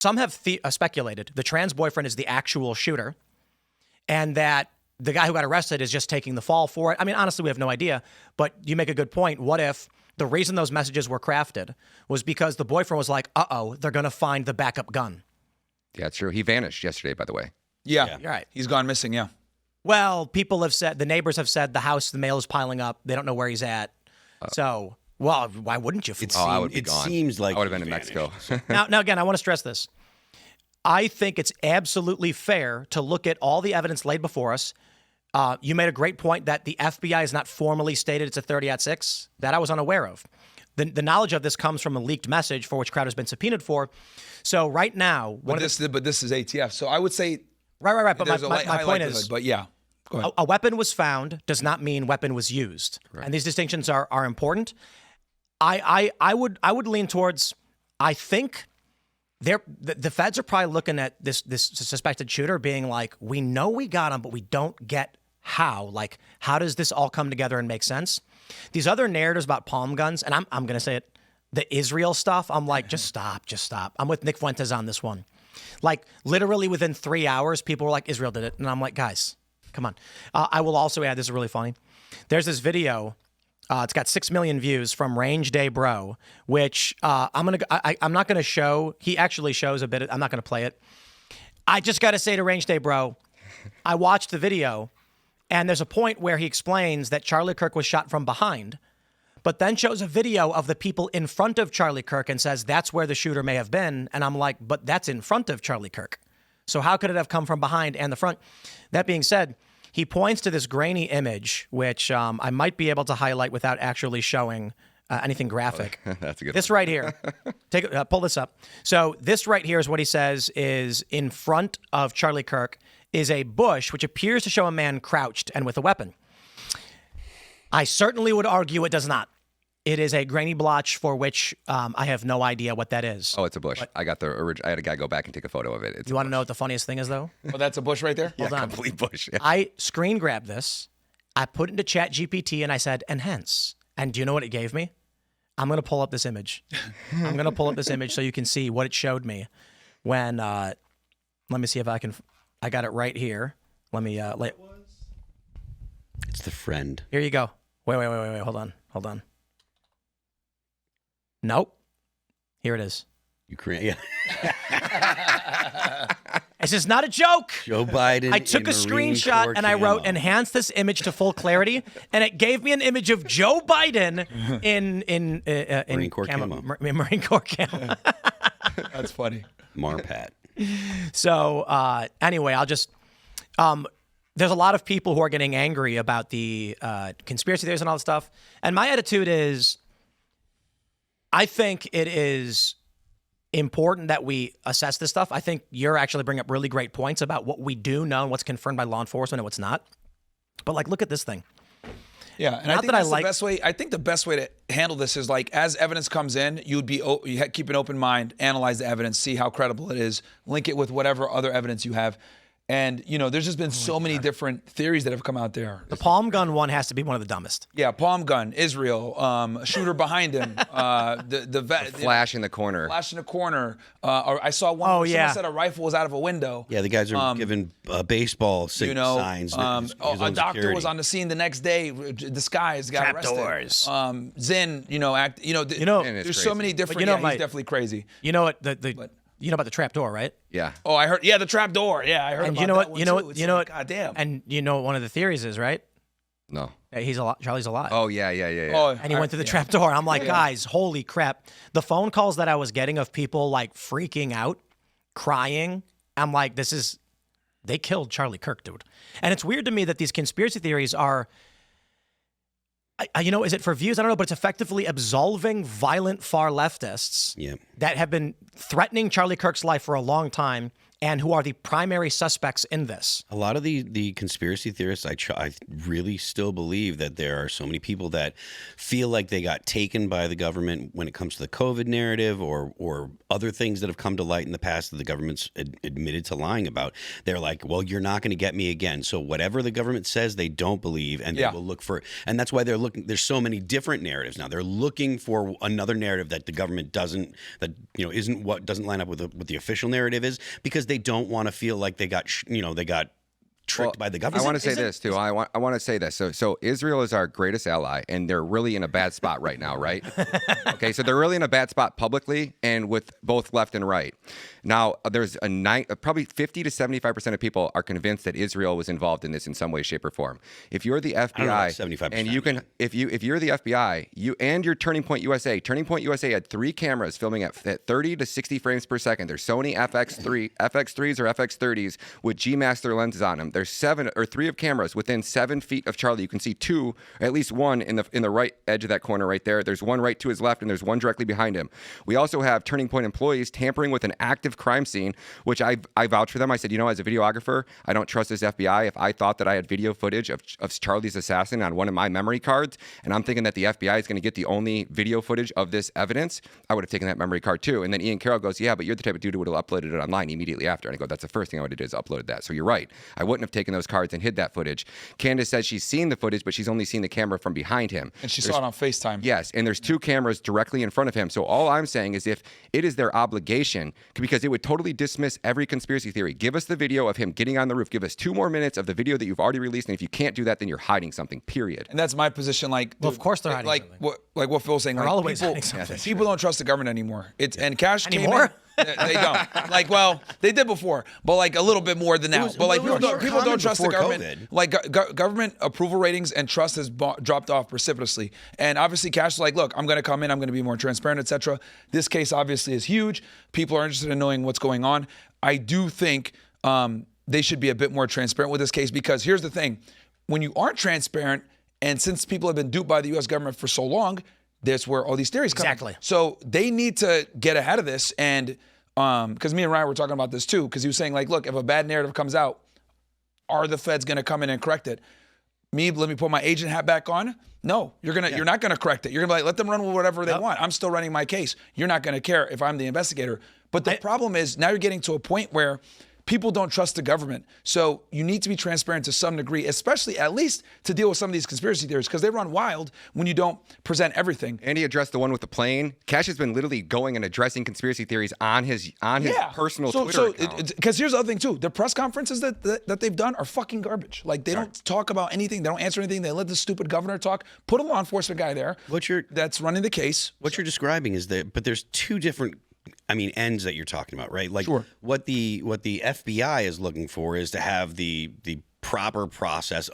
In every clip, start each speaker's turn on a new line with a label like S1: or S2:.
S1: some have speculated the trans boyfriend is the actual shooter and that the guy who got arrested is just taking the fall for it. I mean, honestly, we have no idea, but you make a good point. What if the reason those messages were crafted was because the boyfriend was like, uh-oh, they're going to find the backup gun.
S2: Yeah, it's true. He vanished yesterday, by the way.
S3: Yeah.
S1: You're right.
S3: He's gone missing, yeah.
S1: Well, people have said, the neighbors have said the house, the mail is piling up. They don't know where he's at. So, well, why wouldn't you?
S2: I would be gone.
S4: It seems like
S2: I would have been in Mexico.
S1: Now, again, I want to stress this. I think it's absolutely fair to look at all the evidence laid before us. You made a great point that the FBI has not formally stated it's a 30-6. That I was unaware of. The knowledge of this comes from a leaked message for which Crowder's been subpoenaed for. So right now,
S3: but this is ATF. So I would say
S1: right. But
S3: there's
S1: my point is,
S3: but yeah, go ahead.
S1: A weapon was found does not mean weapon was used,
S2: Right.
S1: and these distinctions are important. I would lean towards. I think the feds are probably looking at this suspected shooter being like, we know we got him, but we don't get how. Like, how does this all come together and make sense? These other narratives about palm guns, and I'm going to say it, the Israel stuff, I'm like, just stop. I'm with Nick Fuentes on this one. Like, literally within 3 hours, people were like, Israel did it. And I'm like, guys, come on. I will also add, this is really funny. There's this video. It's got 6 million views from Range Day Bro, which I'm not going to show. He actually shows a bit. I'm not going to play it. I just got to say to Range Day Bro, I watched the video, and there's a point where he explains that Charlie Kirk was shot from behind, but then shows a video of the people in front of Charlie Kirk and says that's where the shooter may have been. And I'm like, but that's in front of Charlie Kirk. So how could it have come from behind and the front? That being said, he points to this grainy image, which I might be able to highlight without actually showing anything graphic.
S2: That's a good
S1: This
S2: one.
S1: right here. Pull this up. So this right here is what he says is in front of Charlie Kirk is a bush, which appears to show a man crouched and with a weapon. I certainly would argue it does not. It is a grainy blotch for which I have no idea what that is.
S2: Oh, it's a bush. I got the original. I had a guy go back and take a photo of it.
S1: You want to know what the funniest thing is, though?
S3: Oh, that's a bush right there?
S2: Yeah,
S1: Hold on.
S2: complete bush. Yeah.
S1: I screen grabbed this. I put it into Chat GPT and I said, enhance. And do you know what it gave me? I'm going to pull up this image. I'm going to pull up this image so you can see what it showed me when, let me see if I can, I got it right here. Let me,
S4: It's the friend.
S1: here you go. Wait, hold on. Nope. Here it is.
S4: Ukraine. Yeah.
S1: This is not a joke.
S4: Joe Biden.
S1: I took a
S4: in Marine
S1: screenshot
S4: Corps
S1: and I wrote,
S4: camo.
S1: enhance this image to full clarity. And it gave me an image of Joe Biden in
S4: Marine Corps camo.
S1: Marine Corps camo.
S3: That's funny.
S4: Marpat.
S1: So anyway, I'll just, there's a lot of people who are getting angry about the conspiracy theories and all that stuff. And my attitude is, I think it is important that we assess this stuff. I think you're actually bringing up really great points about what we do know and what's confirmed by law enforcement and what's not. But like, look at this thing.
S3: Yeah, and
S1: Not
S3: I think
S1: that I
S3: that's
S1: like-
S3: the best way. I think the best way to handle this is like as evidence comes in, you keep an open mind, analyze the evidence, see how credible it is, link it with whatever other evidence you have. And, you know, there's just been so many different theories that have come out there.
S1: The palm gun one has to be one of the dumbest.
S3: Yeah, palm gun, Israel, a shooter behind him, the
S2: Flash in the corner.
S3: flash in the corner. Or I saw one.
S1: Oh,
S3: where
S1: yeah.
S3: Someone said a rifle was out of a window.
S4: Yeah, the guys are giving baseball signs. His
S3: a
S4: own
S3: doctor
S4: security.
S3: was on the scene the next day, disguised, got
S1: Trapdoors.
S3: arrested. Zinn, there's
S2: it's
S3: so
S2: crazy.
S3: many different.
S1: you know,
S3: He's
S1: Mike-
S3: definitely crazy.
S1: You know what you know about the trap door, right?
S2: Yeah.
S3: Oh, I heard. Yeah, the trap door. Yeah, I heard
S1: And
S3: about
S1: you know
S3: that
S1: what?
S3: one
S1: You know
S3: too.
S1: what?
S3: It's
S1: You know
S3: like,
S1: what?
S3: goddamn.
S1: And you know what one of the theories is, right?
S2: No.
S1: That Charlie's alive.
S2: Oh, yeah.
S1: And he went through the trap door. I'm like, guys, holy crap. The phone calls that I was getting of people like freaking out, crying. I'm like, they killed Charlie Kirk, dude. And it's weird to me that these conspiracy theories are, is it for views? I don't know, but it's effectively absolving violent far leftists
S4: Yeah.
S1: that have been threatening Charlie Kirk's life for a long time and who are the primary suspects in this.
S4: A lot of the conspiracy theorists, I really still believe that there are so many people that feel like they got taken by the government when it comes to the COVID narrative or other things that have come to light in the past that the government's admitted to lying about. They're like, well, you're not going to get me again. So whatever the government says, they don't believe, and they will look for. And that's why they're looking. There's so many different narratives now. They're looking for another narrative that the government doesn't line up with what the official narrative is, because they don't want to feel like they got tricked by the government.
S2: I want to say this too. I want to say this. So Israel is our greatest ally, and they're really in a bad spot right now, right? Okay, so they're really in a bad spot publicly and with both left and right. Now, there's probably 50 to 75% of people are convinced that Israel was involved in this in some way, shape, or form. If you're the FBI,
S4: 75%,
S2: and you can, if you're the FBI, you're Turning Point USA. Turning Point USA had 3 cameras filming at 30 to 60 frames per second. They're Sony FX3s or FX30s with G Master lenses on them. There's 3 of cameras within 7 feet of Charlie. You can see 2, at least 1 in the right edge of that corner right there. There's 1 right to his left, and there's 1 directly behind him. We also have Turning Point employees tampering with an active crime scene, which I vouch for them. I said, as a videographer, I don't trust this FBI. If I thought that I had video footage of Charlie's assassin on one of my memory cards, and I'm thinking that the FBI is going to get the only video footage of this evidence, I would have taken that memory card too. And then Ian Carroll goes, yeah, but you're the type of dude who would have uploaded it online immediately after. And I go, that's the first thing I would have did is uploaded that. So you're right. I wouldn't have taken those cards and hid that footage. Candace says she's seen the footage, but she's only seen the camera from behind him.
S3: And she saw it on FaceTime.
S2: Yes, and there's 2 cameras directly in front of him. So all I'm saying is, if it is their obligation, because it would totally dismiss every conspiracy theory, give us the video of him getting on the roof. Give us 2 more minutes of the video that you've already released. And if you can't do that, then you're hiding something, period.
S3: And that's my position. Well,
S1: of course they're hiding something.
S3: What Phil's saying.
S1: They're always hiding something.
S3: People don't trust the government anymore. And Cash
S1: anymore?
S3: Came in. They don't. They did before, but a little bit more than now. People don't trust the government.
S4: COVID.
S3: Government approval ratings and trust has dropped off precipitously. And obviously, Cash is like, look, I'm going to come in. I'm going to be more transparent, etc. This case obviously is huge. People are interested in knowing what's going on. I do think they should be a bit more transparent with this case, because here's the thing: when you aren't transparent, and since people have been duped by the U.S. government for so long, that's where all these theories come.
S1: Exactly.
S3: So they need to get ahead of this, and because me and Ryan were talking about this too, because he was saying, look, if a bad narrative comes out, are the feds going to come in and correct it? Let me put my agent hat back on. No, you're not going to correct it. You're going to be like, let them run with whatever they want. I'm still running my case. You're not going to care if I'm the investigator. But the problem is, now you're getting to a point where people don't trust the government. So you need to be transparent to some degree, especially at least to deal with some of these conspiracy theories, because they run wild when you don't present everything.
S2: And he addressed the one with the plane. Cash has been literally going and addressing conspiracy theories on his personal Twitter account.
S3: Because here's the other thing too: the press conferences that they've done are fucking garbage. They don't talk about anything. They don't answer anything. They let the stupid governor talk. Put a law enforcement guy there that's running the case.
S4: What you're describing is but there's 2 different ends that you're talking about, right?
S3: Sure.
S4: What the FBI is looking for is to have the proper process,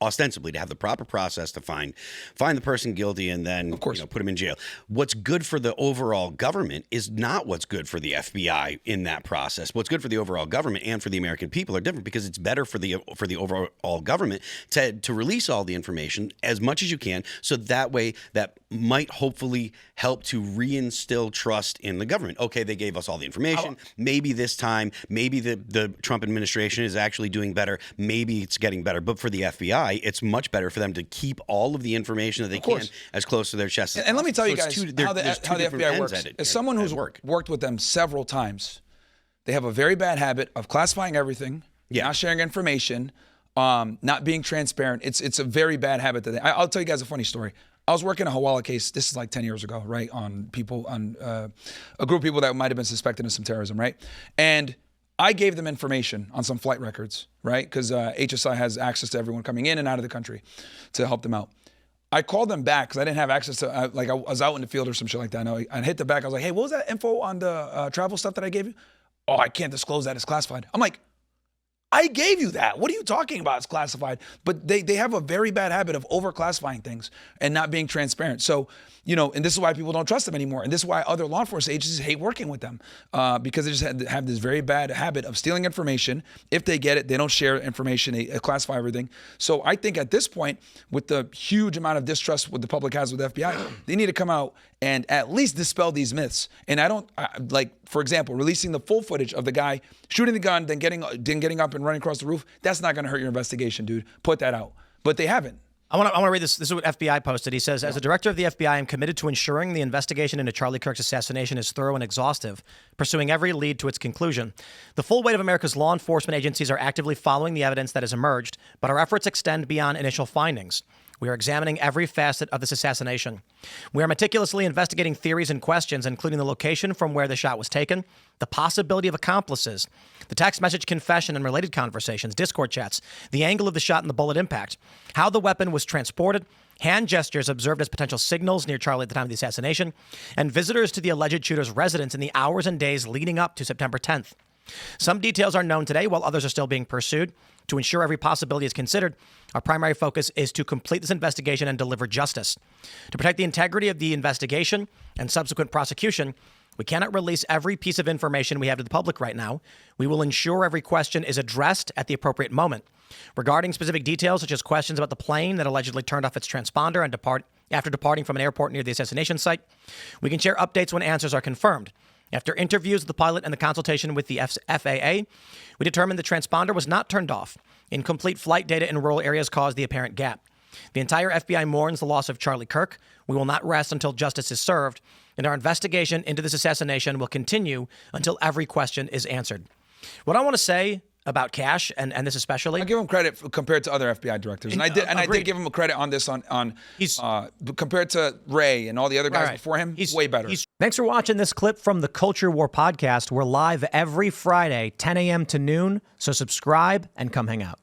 S4: ostensibly to have the proper process to find the person guilty and then, of course, put him in jail. What's good for the overall government is not what's good for the FBI in that process. What's good for the overall government and for the American people are different, because it's better for the overall government to release all the information as much as you can, so that way that might hopefully help to reinstill trust in the government. Okay, they gave us all the information. Maybe this time, maybe the Trump administration is actually doing better. Maybe it's getting better. But for the FBI, it's much better for them to keep all of the information that they can as close to their chest as possible.
S3: And let me tell you guys how the FBI works. As someone who's worked with them several times, they have a very bad habit of classifying everything, not sharing information, not being transparent. It's a very bad habit that I'll tell you guys a funny story. I was working a Hawala case. This is 10 years ago, right? On a group of people that might have been suspected of some terrorism, right? And I gave them information on some flight records, right? Because HSI has access to everyone coming in and out of the country to help them out. I called them back because I didn't have access to, I was out in the field or some shit like that. I hit the back. I was like, hey, what was that info on the travel stuff that I gave you? Oh, I can't disclose that. It's classified. I'm like, I gave you that. What are you talking about? It's classified. But they have a very bad habit of over-classifying things and not being transparent. So, and this is why people don't trust them anymore. And this is why other law enforcement agencies hate working with them, because they just have this very bad habit of stealing information. If they get it, they don't share information. They classify everything. So I think at this point, with the huge amount of distrust what the public has with the FBI, they need to come out and at least dispel these myths. And like, for example, releasing the full footage of the guy shooting the gun, then getting up and running across the roof. That's not going to hurt your investigation, dude. Put that out. But they haven't.
S1: I want to read this. This is what FBI posted. He says, as a director of the FBI, I'm committed to ensuring the investigation into Charlie Kirk's assassination is thorough and exhaustive, pursuing every lead to its conclusion. The full weight of America's law enforcement agencies are actively following the evidence that has emerged, but our efforts extend beyond initial findings. We are examining every facet of this assassination. We are meticulously investigating theories and questions, including the location from where the shot was taken, the possibility of accomplices, the text message confession and related conversations, Discord chats, the angle of the shot and the bullet impact, how the weapon was transported, hand gestures observed as potential signals near Charlie at the time of the assassination, and visitors to the alleged shooter's residence in the hours and days leading up to September 10th. Some details are known today, while others are still being pursued. To ensure every possibility is considered, our primary focus is to complete this investigation and deliver justice. To protect the integrity of the investigation and subsequent prosecution, we cannot release every piece of information we have to the public right now. We will ensure every question is addressed at the appropriate moment. Regarding specific details, such as questions about the plane that allegedly turned off its transponder and after departing from an airport near the assassination site, we can share updates when answers are confirmed. After interviews with the pilot and the consultation with the FAA, we determined the transponder was not turned off. Incomplete flight data in rural areas caused the apparent gap. The entire FBI mourns the loss of Charlie Kirk. We will not rest until justice is served, and our investigation into this assassination will continue until every question is answered. What I want to say about Cash, and this especially,
S3: I give him credit compared to other FBI directors, and I did give him a credit on this compared to Ray and all the other guys before him. He's way better.
S1: Thanks for watching this clip from the Culture War podcast. We're live every Friday, 10 a.m. to noon, so subscribe and come hang out.